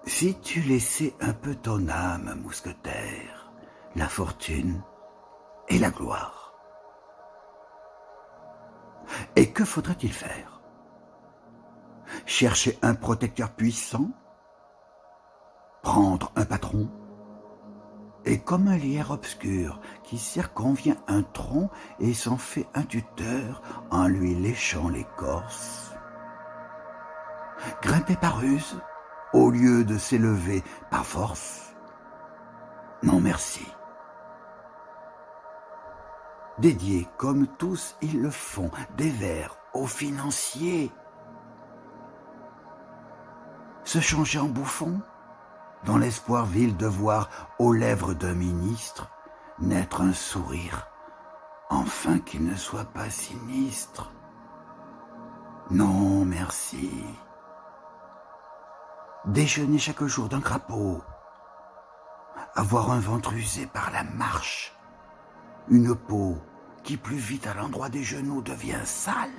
Si tu laissais un peu ton âme, mousquetaire, la fortune et la gloire, et que faudrait-il faire? Chercher un protecteur puissant? Prendre un patron? Et comme un lierre obscur qui circonvient un tronc et s'en fait un tuteur en lui léchant l'écorce? Grimper par ruse au lieu de s'élever par force? Non merci. Dédier, comme tous ils le font, des vers aux financiers? Se changer en bouffon, dans l'espoir vil de voir aux lèvres d'un ministre naître un sourire, enfin qu'il ne soit pas sinistre? Non, merci. Déjeuner chaque jour d'un crapaud, avoir un ventre usé par la marche, une peau qui plus vite à l'endroit des genoux devient sale,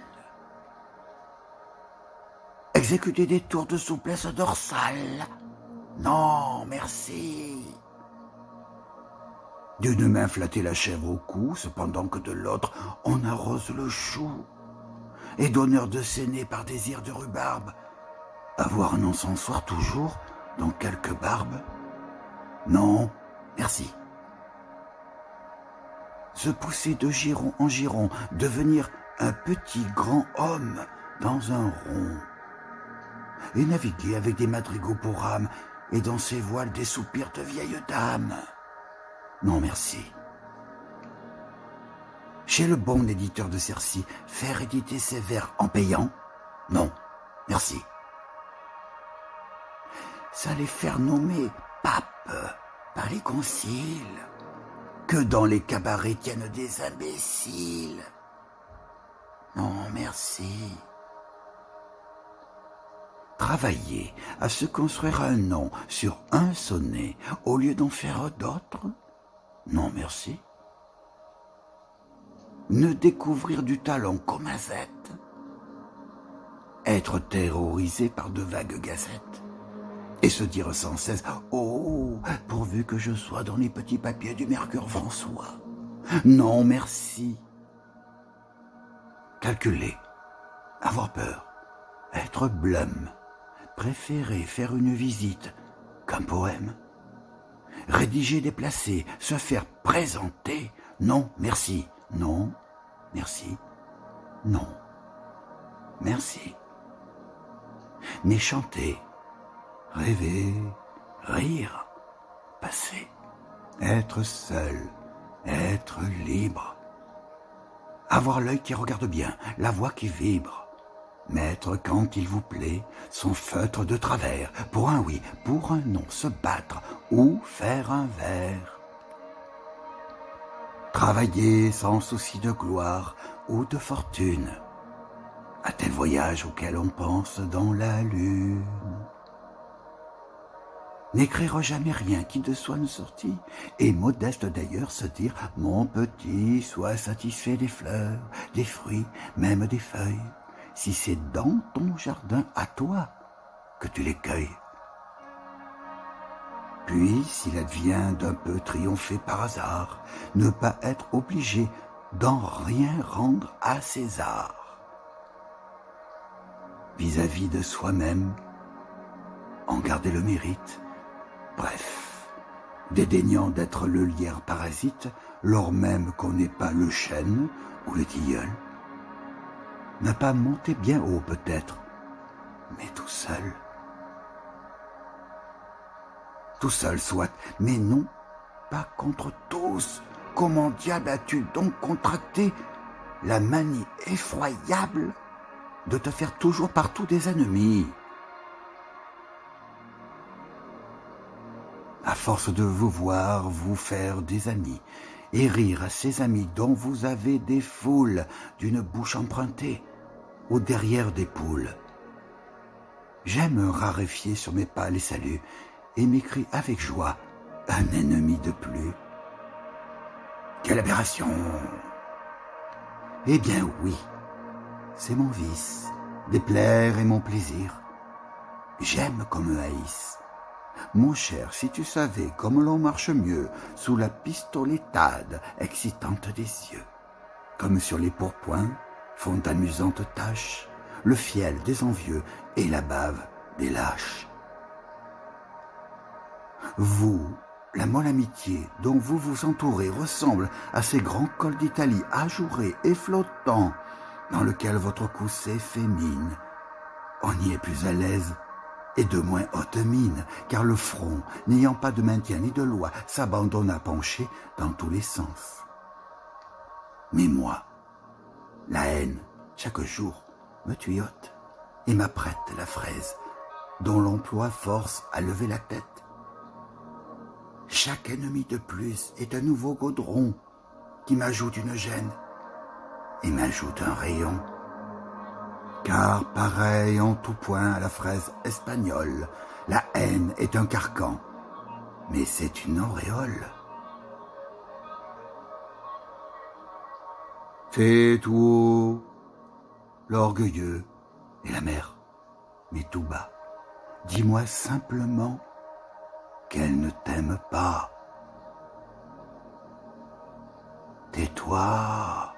exécuter des tours de souplesse dorsale? Non, merci. D'une main flatter la chèvre au cou, cependant que de l'autre on arrose le chou, et d'honneur de saigner par désir de rhubarbe, avoir un encensoir toujours dans quelque barbe? Non, merci. Se pousser de giron en giron, devenir un petit grand homme dans un rond, et naviguer avec des madrigaux pour âme, et dans ses voiles des soupirs de vieilles dames? Non, merci. Chez le bon éditeur de Cercy, faire éditer ses vers en payant? Non, merci. S'aller faire nommer pape par les conciles, que dans les cabarets tiennent des imbéciles? Non, merci. Travailler à se construire un nom sur un sonnet au lieu d'en faire d'autres? Non, merci. Ne découvrir du talent qu'aux mazettes? Être terrorisé par de vagues gazettes? Et se dire sans cesse « Oh, pourvu que je sois dans les petits papiers du Mercure François ». Non, merci. Calculer, avoir peur, être blême, préférer faire une visite qu'un poème, rédiger, déplacer, se faire présenter? Non, merci. Non, merci. Non, merci. Mais chanter, rêver, rire, passer, être seul, être libre, avoir l'œil qui regarde bien, la voix qui vibre, mettre quand il vous plaît son feutre de travers, pour un oui, pour un non, se battre ou faire un vers, travailler sans souci de gloire ou de fortune, à tel voyage auquel on pense dans la lune. N'écrire jamais rien qui de soi ne sortit, et modeste d'ailleurs se dire « Mon petit, sois satisfait des fleurs, des fruits, même des feuilles, si c'est dans ton jardin à toi que tu les cueilles. » Puis, s'il advient d'un peu triompher par hasard, ne pas être obligé d'en rien rendre à César. Vis-à-vis de soi-même, en garder le mérite. Bref, dédaignant d'être le lierre parasite, lors même qu'on n'est pas le chêne ou le tilleul. Ne pas monter bien haut peut-être, mais tout seul. Tout seul soit, mais non, pas contre tous. Comment diable as-tu donc contracté la manie effroyable de te faire toujours partout des ennemis? À force de vous voir vous faire des amis, et rire à ces amis dont vous avez des foules d'une bouche empruntée, ou derrière des poules. J'aime raréfier sur mes pas les saluts, et m'écrie avec joie un ennemi de plus. Quelle aberration! Eh bien oui, c'est mon vice, déplaire est mon plaisir. J'aime qu'on me haïsse, Mon cher, si tu savais comme l'on marche mieux sous la pistoletade excitante des yeux, comme sur les pourpoints font d'amusantes taches le fiel des envieux et la bave des lâches. Vous, la molle amitié dont vous vous entourez ressemble à ces grands cols d'Italie ajourés et flottants dans lesquels votre cou s'effémine. On y est plus à l'aise et de moins haute mine, car le front, n'ayant pas de maintien ni de loi, s'abandonne à pencher dans tous les sens. Mais moi, la haine, chaque jour, me tuyote et m'apprête la fraise, dont l'emploi force à lever la tête. Chaque ennemi de plus est un nouveau gaudron qui m'ajoute une gêne et m'ajoute un rayon. Car pareil en tout point à la fraise espagnole, la haine est un carcan, mais c'est une auréole. Fais tout haut, l'orgueilleux et la mère, mais tout bas, dis-moi simplement qu'elle ne t'aime pas. Tais-toi.